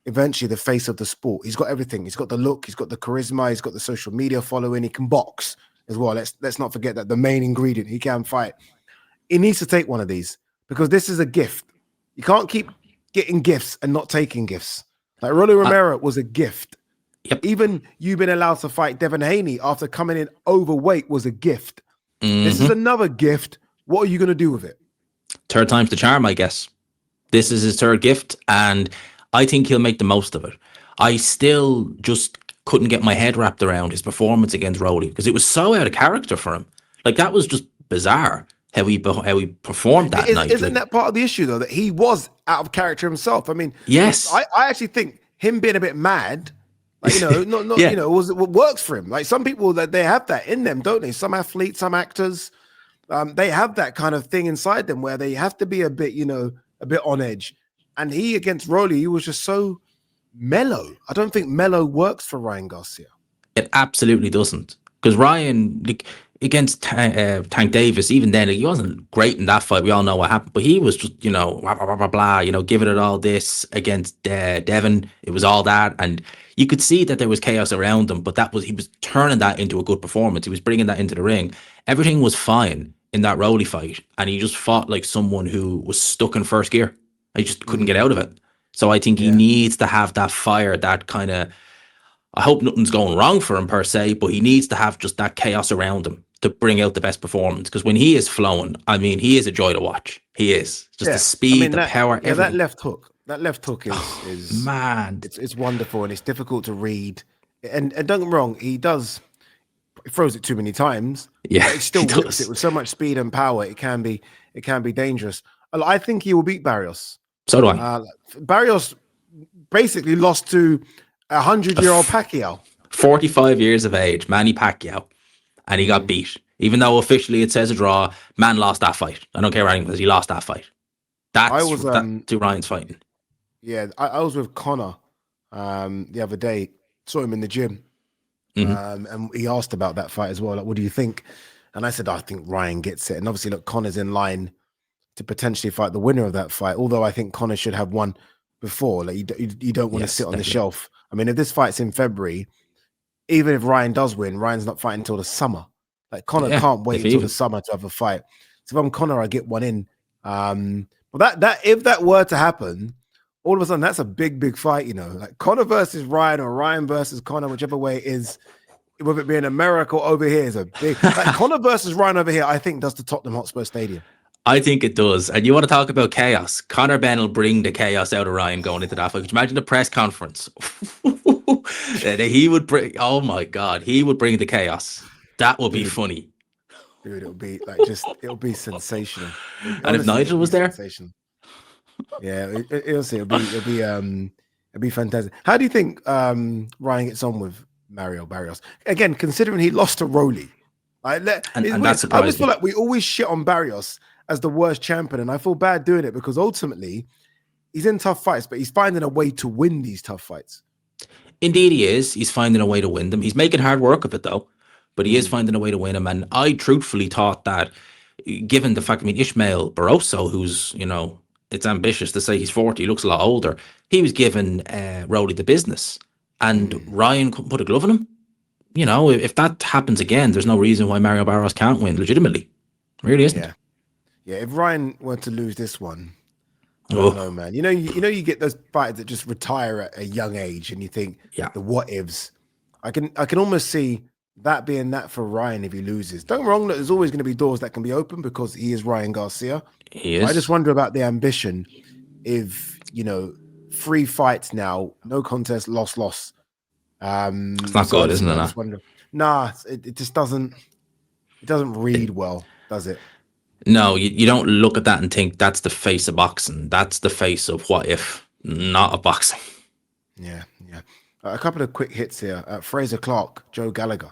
eventually the face of the sport. He's got everything. He's got the look, he's got the charisma, he's got the social media following, he can box as well. Let's not forget that the main ingredient, he can fight. He needs to take one of these because this is a gift. You can't keep getting gifts and not taking gifts. Like Rolly Romero was a gift. Yep. Even you being allowed to fight Devin Haney after coming in overweight was a gift. This is another gift. What are you going to do with it? Third time's the charm, I guess. This is his third gift, and I think he'll make the most of it. I still just couldn't get my head wrapped around his performance against Rolly because it was so out of character for him. Like, that was just bizarre how he performed that night. Isn't that part of the issue, though, that he was out of character himself? I mean, yes, I actually think him being a bit mad, like, you know, not you know, what works for him. Like some people that they have that in them, don't they? Some athletes, some actors, they have that kind of thing inside them where they have to be a bit, you know, a bit on edge. And he against Rolly, he was just so mellow. I don't think mellow works for Ryan Garcia. It absolutely doesn't. Because Ryan, like, against Tank Davis, even then, he wasn't great in that fight. We all know what happened. But he was just, you know, blah, blah, blah, blah, blah, you know, giving it all this against Devin. It was all that. And you could see that there was chaos around him, but he was turning that into a good performance. He was bringing that into the ring. Everything was fine in that Rolly fight. And he just fought like someone who was stuck in first gear. He just couldn't get out of it. So I think he needs to have that fire, that kind of, I hope nothing's going wrong for him per se, but he needs to have just that chaos around him to bring out the best performance. Because when he is flowing, I mean, he is a joy to watch. He is. Just the speed, the power, everything. That left hook is man. It's wonderful and it's difficult to read. And don't get me wrong, he throws it too many times. Yeah, but it still whips it with so much speed and power. It can be dangerous. I think he will beat Barrios. So do I. Barrios basically lost to 100-year-old Pacquiao. 45 years of age, Manny Pacquiao. And he got beat. Even though officially it says a draw, man lost that fight. I don't care what anything says, he lost that fight. That's who Ryan's fighting. Yeah, I was with Connor the other day, saw him in the gym. And he asked about that fight as well. Like, what do you think? And I said, I think Ryan gets it. And obviously, look, Connor's in line to potentially fight the winner of that fight. Although I think Connor should have won before. Like you don't want to sit on the shelf. I mean, if this fight's in February, even if Ryan does win, Ryan's not fighting until the summer. Like Connor can't wait until the summer to have a fight. So if I'm Connor, I get one in. But that if that were to happen, all of a sudden that's a big fight. You know, like Connor versus Ryan or Ryan versus Connor, whichever way it is. Whether it be in America or over here is a big. Like Connor versus Ryan over here, I think does the Tottenham Hotspur Stadium. I think it does. And you want to talk about chaos. Conor Benn will bring the chaos out of Ryan going into that fight. Could you imagine the press conference? He would bring, oh my God, he would bring the chaos. That would be funny. Dude, it'll be it'll be sensational. And if Nigel was there? Yeah, it'll be fantastic. How do you think Ryan gets on with Mario Barrios? Again, considering he lost to Rolly. And that surprised me. I always feel like we always shit on Barrios as the worst champion, and I feel bad doing it because ultimately he's in tough fights, but he's finding a way to win these tough fights. Indeed he is. He's finding a way to win them. He's making hard work of it though, but he is finding a way to win them. And I truthfully thought that, given the fact, I mean, Ishmael Barroso, who's, you know, it's ambitious to say he's 40, he looks a lot older. He was giving Rolly the business, and Ryan couldn't put a glove on him. You know, if that happens again, there's no reason why Mario Barrios can't win legitimately. Really isn't. Yeah. If Ryan were to lose this one, I don't know, man. You know, you get those fighters that just retire at a young age, and you think the what ifs. I can almost see that being that for Ryan if he loses. Don't get me wrong, there's always going to be doors that can be open because he is Ryan Garcia. He I just is. wonder about the ambition if, 3 fights now, no contest, loss. It's not So good, isn't it? I just wonder. Nah, it just doesn't read well, does it? No, you don't look at that and think that's the face of boxing. That's the face of what if, not of boxing. Yeah. A couple of quick hits here. Fraser Clark, Joe Gallagher.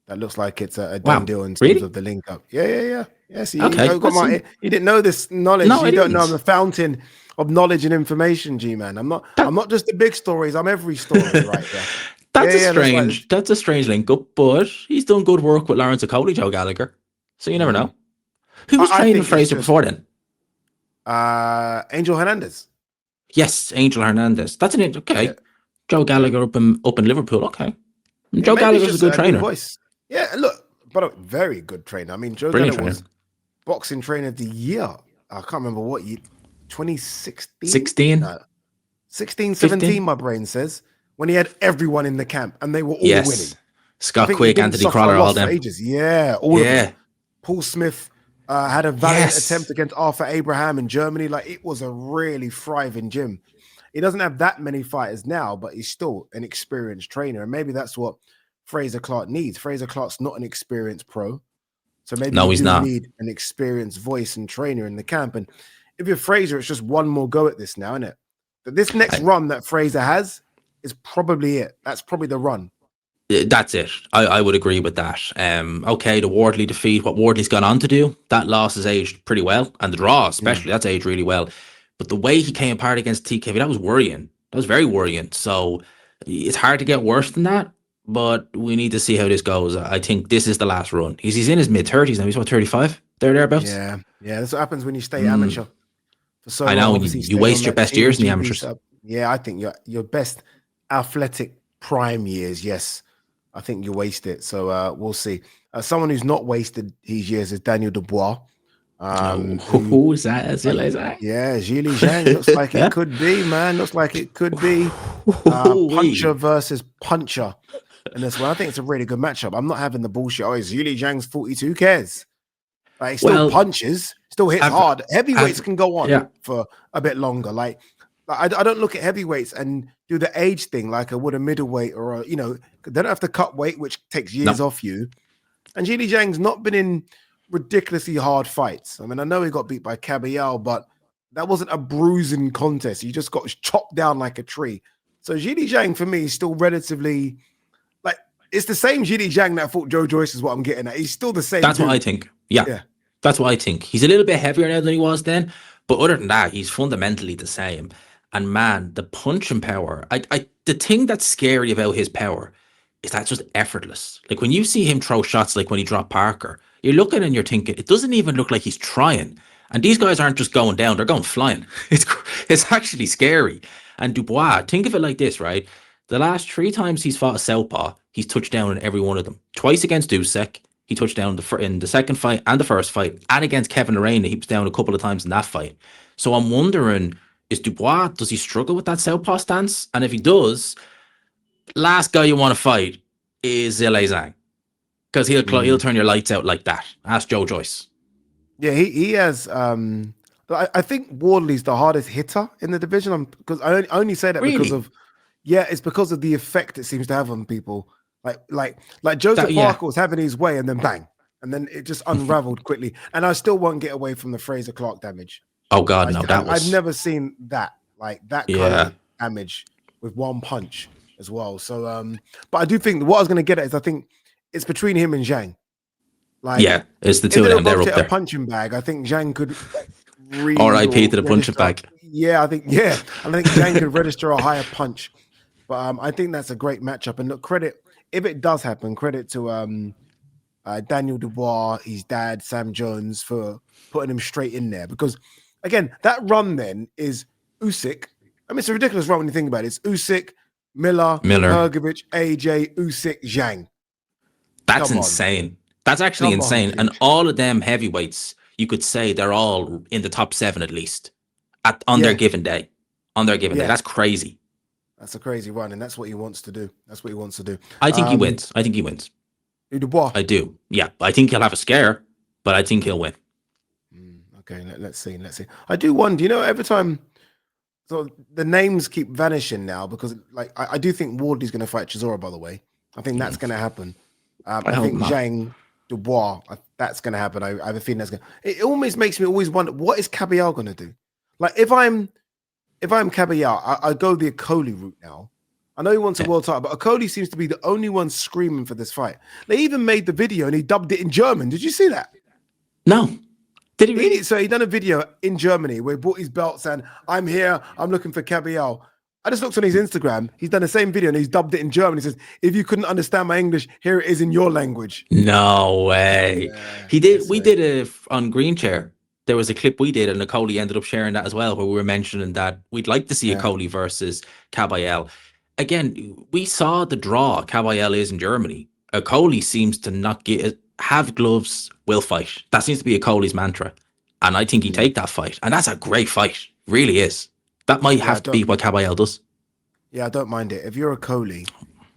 That looks like it's a done Wow, deal in terms really? of the link up. Yeah. Yes, Okay, you got you didn't know this knowledge. No, I You don't know I'm didn't. a fountain of knowledge and information, G-man. I'm That, not just the big stories. I'm every story right there. that's a Yeah. Looks like strange. That's a strange link up, but he's done good work with Lawrence Okoli, Joe Gallagher. So you never know. Who was I training think it's Fraser just before then? Angel Hernandez. Yes, Angel Hernandez. That's an okay. Yeah. Joe Gallagher up in Liverpool. Okay, Yeah, Joe maybe it's Gallagher's a just good a new trainer. voice. Yeah, look, but a very good trainer. I mean, Joe Brilliant Gallagher trainer. was boxing trainer of the year. I can't remember what year. 2016? 16, No, 16, 17, 15. my brain says, when he had everyone in the camp and they were all winning. Yes, I Scott think he Quick, didn't Anthony suffer a Crawler, all loss for them. ages. Yeah, all of them. Yeah. Paul Smith had a valiant attempt against Arthur Abraham in Germany. Like, it was a really thriving gym. He doesn't have that many fighters now, but he's still an experienced trainer. And maybe that's what Fraser Clark needs. Fraser Clark's not an experienced pro. So maybe No, you he's do not. need an experienced voice and trainer in the camp. And if you're Fraser, it's just one more go at this now, isn't it? But this next run that Fraser has is probably it. That's probably the run. That's it. I would agree with that. Okay, the Wardley defeat, what Wardley's gone on to do, that loss has aged pretty well. And the draw, especially, that's aged really well. But the way he came apart against TKV, that was worrying. That was very worrying. So it's hard to get worse than that. But we need to see how this goes. I think this is the last run. He's in his mid-30s now. He's what, 35? Thereabouts? Yeah. That's what happens when you stay amateur for so I long. know, Obviously, you waste your best years in the amateurs. Yeah, I think your best athletic prime years, yes. I think you waste it. So we'll see. Someone who's not wasted his years is Daniel Dubois. Who is that? Is that? Yeah, Zhili Zhang. Looks like it could be, man. Looks like it could be. Puncher versus puncher. And this one, I think it's a really good matchup. I'm not having the bullshit. Oh, Zhili Zhang's 42. Who cares? Like, he still punches, still hits hard. Heavyweights can go on for a bit longer. Like, I don't look at heavyweights and do the age thing like I would a middleweight or they don't have to cut weight, which takes years off you. And Zhili Zhang's not been in ridiculously hard fights. I mean, I know he got beat by Caballero, but that wasn't a bruising contest. He just got chopped down like a tree. So Zhili Zhang for me is still relatively like it's the same Zhili Zhang that fought Joe Joyce is what I'm getting at. He's still the same. That's what I think. Yeah. That's what I think. He's a little bit heavier now than he was then, but other than that, he's fundamentally the same. And man, the punching power, the thing that's scary about his power is that's just effortless. Like when you see him throw shots like when he dropped Parker, you're looking and you're thinking, it doesn't even look like he's trying. And these guys aren't just going down, they're going flying. It's actually scary. And Dubois, think of it like this, right? The last 3 times he's fought a southpaw, he's touched down in every one of them. Twice against Usyk, he touched down in the second fight and the first fight, and against Kevin Arena, he was down a couple of times in that fight. So I'm wondering, is Dubois, does he struggle with that southpaw stance? And if he does, last guy you want to fight is Zhili Zhang. Because he'll turn your lights out like that. Ask Joe Joyce. Yeah, he has. I think Wardley's the hardest hitter in the division. Because I only say that because of it's because of the effect it seems to have on people. Like Joseph Parker was having his way and then bang, and then it just unraveled quickly. And I still won't get away from the Fraser Clark damage. Oh God, no, I've never seen that kind of damage with one punch as well. So, but I do think what I was going to get at is I think it's between him and Zhang. It's the two of them. They're up there. A punching bag. I think Zhang could. R.I.P. to the punching bag. Yeah, I think Zhang could register a higher punch. But I think that's a great matchup. And look, credit if it does happen. Credit to Daniel Dubois, his dad, Sam Jones, for putting him straight in there. Because again, that run then is Usyk. I mean, it's a ridiculous run when you think about it. It's Usyk, Miller, Hergovich, AJ, Usyk, Zhang. That's insane. That's actually insane. And all of them heavyweights, you could say they're all in the top 7 at least on their given day. On their given day. That's crazy. That's a crazy run, and that's what he wants to do. I think he wins. Dubois. I do. Yeah, I think he'll have a scare, but I think he'll win. Okay, let's see. I do wonder, every time. So the names keep vanishing now because, like, I do think Wardley's going to fight Chisora. By the way, I think that's going to happen. I I hope think not. Zhang Dubois, that's going to happen. I have a feeling that's going. It almost makes me always wonder what is Caballero going to do. Like if I'm Caballero, I go the Okoli route now. I know he wants a world title, but Okoli seems to be the only one screaming for this fight. They even made the video and he dubbed it in German. Did you see that? No. Did he really? So he done a video in Germany where he brought his belt saying, I'm here, I'm looking for Caballero. I just looked on his Instagram. He's done the same video and he's dubbed it in German. He says, if you couldn't understand my English, here it is in your language. No way. He did. We did it on Green Chair. There was a clip we did, and Nicole ended up sharing that as well, where we were mentioning that we'd like to see Okoli versus Caballero. Again, we saw the draw Caballero is in Germany. Okoli seems to not have gloves, will fight. That seems to be Okoli's mantra. And I think he'd take that fight. And that's a great fight. Really is. That might have to be what Caballero does. Yeah, I don't mind it. If you're Okoli,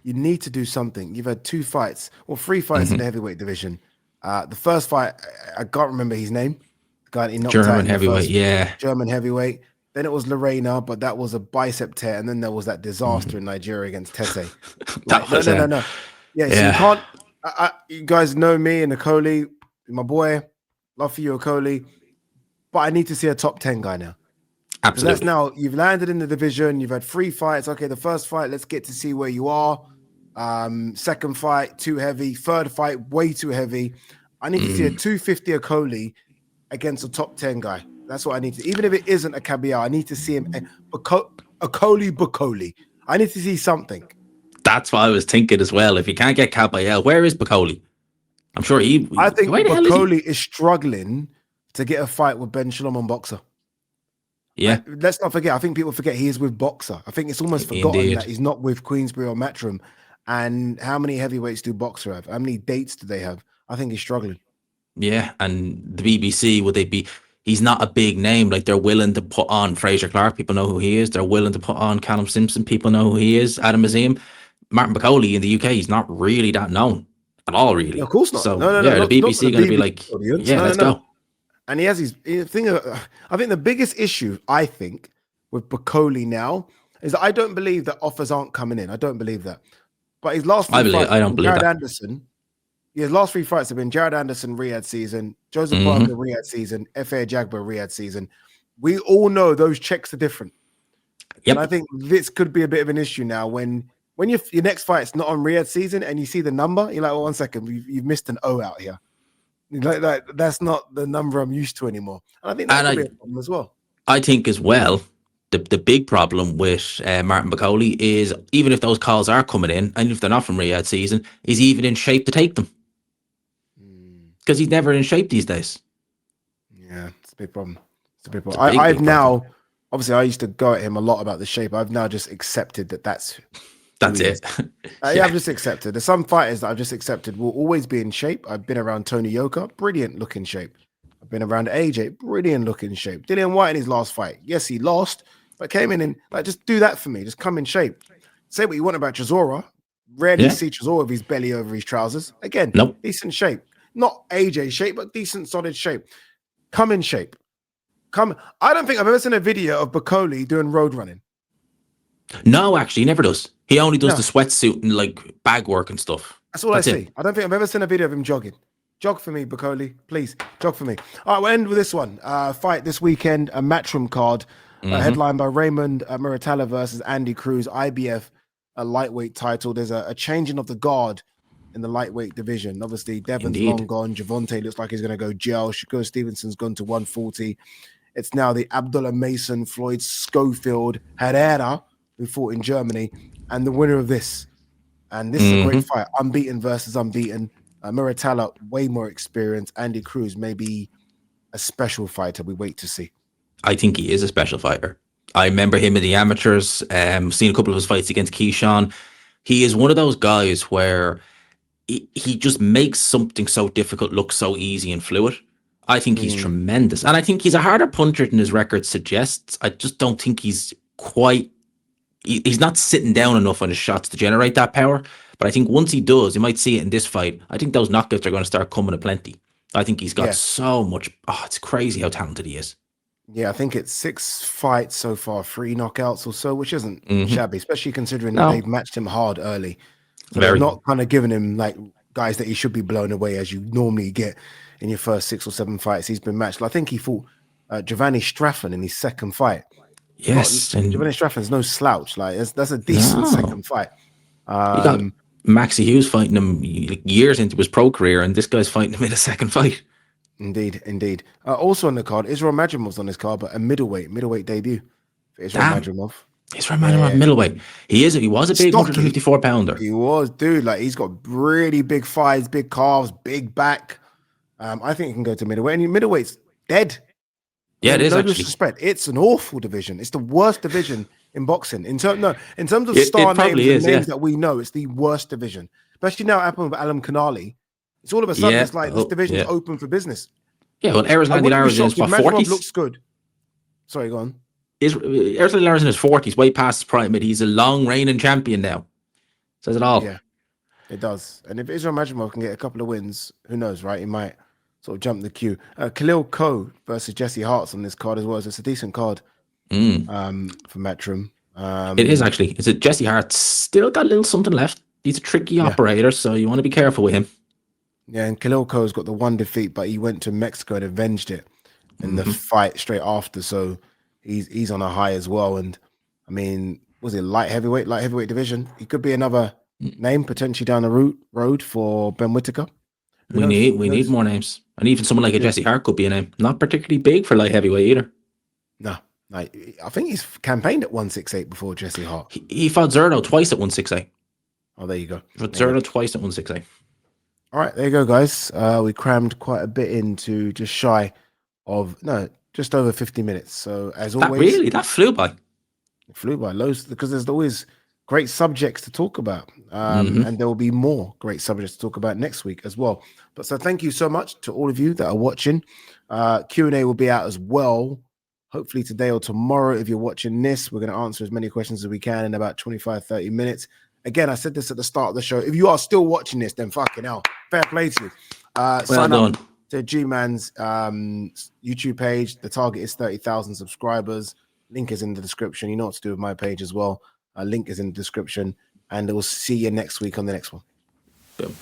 you need to do something. You've had 2 fights, or 3 fights in the heavyweight division. The first fight, I can't remember his name. The guy he knocked German out heavyweight, German heavyweight. Then it was Lorena, but that was a bicep tear. And then there was that disaster in Nigeria against Tese. No. Yeah, so you can't. You guys know me and Okoli, my boy. Love for you, Okoli. But I need to see a top 10 guy now. Absolutely. That's now, you've landed in the division. You've had 3 fights. Okay, the first fight, let's get to see where you are. Second fight, too heavy. Third fight, way too heavy. I need to see a 250 Okoli against a top 10 guy. That's what I need to. Even if it isn't a Caballero, I need to see him. Okoli. I need to see something. That's what I was thinking as well. If you can't get Caballero, where is Bacoli? I'm sure I think Bacoli is struggling to get a fight with Ben Shalom on Boxer. Yeah. Let's not forget. I think people forget he is with Boxer. I think it's almost forgotten that he's not with Queensbury or Matchroom. And how many heavyweights do Boxer have? How many dates do they have? I think he's struggling. Yeah, and the BBC, would they be? He's not a big name. Like, they're willing to put on Fraser Clark. People know who he is. They're willing to put on Callum Simpson. People know who he is. Adam Azim. Martin Bacoli in the UK, he's not really that known at all, really. No, of course not. So, no, the BBC going to be like, let's go. And he has his thing. I think the biggest issue, I think, with Bacoli now is that I don't believe that offers aren't coming in. I don't believe that. But his last 3 fights, I don't believe Jared that. Anderson, his last 3 fights have been Jared Anderson, Riyadh season, Joseph Parker, Riyadh season, F.A. Jagba, Riyadh season. We all know those checks are different. Yep. And I think this could be a bit of an issue now when your next fight's not on Riyadh season and you see the number, you're like, well, 1 second, you've missed an O out here. Like that's not the number I'm used to anymore. And I think that could be a problem as well. I think as well, the big problem with Martin Bacoli is, even if those calls are coming in, and if they're not from Riyadh season, is he even in shape to take them? Because he's never in shape these days. Yeah, it's a big problem. I've now, obviously, I used to go at him a lot about the shape. I've now just accepted that's it. Yeah, I've just accepted. There's some fighters that I've just accepted will always be in shape. I've been around Tony Yoka, brilliant looking shape. I've been around AJ, brilliant looking shape. Dillian White in his last fight, yes, he lost, but came in and like, just do that for me. Just come in shape. Say what you want about Chisora. Rarely see Chisora with his belly over his trousers. Again, decent shape. Not AJ shape, but decent, solid shape. Come in shape. I don't think I've ever seen a video of Bacoli doing road running. No, actually, he never does. He only does the sweatsuit and like bag work and stuff. That's all I see. I don't think I've ever seen a video of him jogging. Jog for me, Bacoli. Please, jog for me. All right, we'll end with this one. Fight this weekend, a Matchroom card, headlined by Raymond Muratalla versus Andy Cruz, IBF, a lightweight title. There's a changing of the guard in the lightweight division. Obviously, Devon's long gone. Javante looks like he's going to go jail. Shakur Stevenson's gone to 140. It's now the Abdullah Mason, Floyd Schofield, Herrera, who fought in Germany, and the winner of this. And this is a great fight. Unbeaten versus unbeaten. Muratalla, way more experience. Andy Cruz, maybe a special fighter. We wait to see. I think he is a special fighter. I remember him in the amateurs, seen a couple of his fights against Keyshawn. He is one of those guys where he just makes something so difficult look so easy and fluid. I think he's tremendous. And I think he's a harder puncher than his record suggests. I just don't think he's not sitting down enough on his shots to generate that power. But I think once he does, you might see it in this fight. I think those knockouts are going to start coming aplenty. I think he's got Yeah. so much. Oh, it's crazy how talented he is. Yeah, I think it's 6 fights so far, 3 knockouts or so, which isn't Mhm. shabby, especially considering that No, they've matched him hard early. So they've very. not kind of given him like guys that he should be blown away as you normally get in your first 6 or 7 fights. He's been matched. I think he fought Giovanni Straffen in his second fight. Yes, and Giovanni Straffen's no slouch. Like that's a decent no, second fight. you got Maxie Hughes fighting him years into his pro career, and this guy's fighting him in a second fight. Indeed. Also on the card, Israel Madramov's on this card, but a middleweight debut for Israel Madrimov. Israel Madrimov, middleweight. He was a big 154 pounder. He was, dude. Like he's got really big thighs, big calves, big back. I think he can go to middleweight. And middleweight's dead. Yeah, it is no actually. Disrespect. It's an awful division. It's the worst division in boxing. In terms of star names and names that we know, it's the worst division. Especially now, happened with Alam Kanali. It's all of a sudden it's like this division's open for business. Yeah, well, Erislandy Lara's in his 40s. Looks good. Sorry, go on. Erislandy Lara's in his 40s, way past his prime. He's a long reigning champion now. Says it all. Yeah, it does. And if Israel Madrimov can get a couple of wins, who knows, right? He might sort of jump the queue. Khalil Ko versus Jesse Hart's on this card as well. It's a decent card for Matchroom. It is actually. It's a Jesse Hart still got a little something left. He's a tricky operator, so you want to be careful with him. Yeah, and Khalil Ko's got the one defeat, but he went to Mexico and avenged it in the fight straight after. So he's on a high as well. And I mean, was it light heavyweight division? He could be another name potentially down the road for Ben Whittaker. We need more names, and even someone like a Jesse Hart could be a name. Not particularly big for light heavyweight either. No, I think he's campaigned at 168 before Jesse Hart. He fought Zerdo twice at 168. Oh, there you go. Fought Zerdo twice at 168. All right, there you go, guys. We crammed quite a bit into just over 50 minutes. So as always, that flew by. It flew by loads because there's always great subjects to talk about, and there will be more great subjects to talk about next week as well. But so thank you so much to all of you that are watching. Q&A will be out as well, hopefully today or tomorrow. If you're watching this, we're going to answer as many questions as we can in about 25-30 minutes. Again, I said this at the start of the show. If you are still watching this, then fucking hell, fair play to you. Sign up to G-Man's YouTube page. The target is 30,000 subscribers. Link is in the description. You know what to do with my page as well. Link is in the description. And we'll see you next week on the next one. Boom.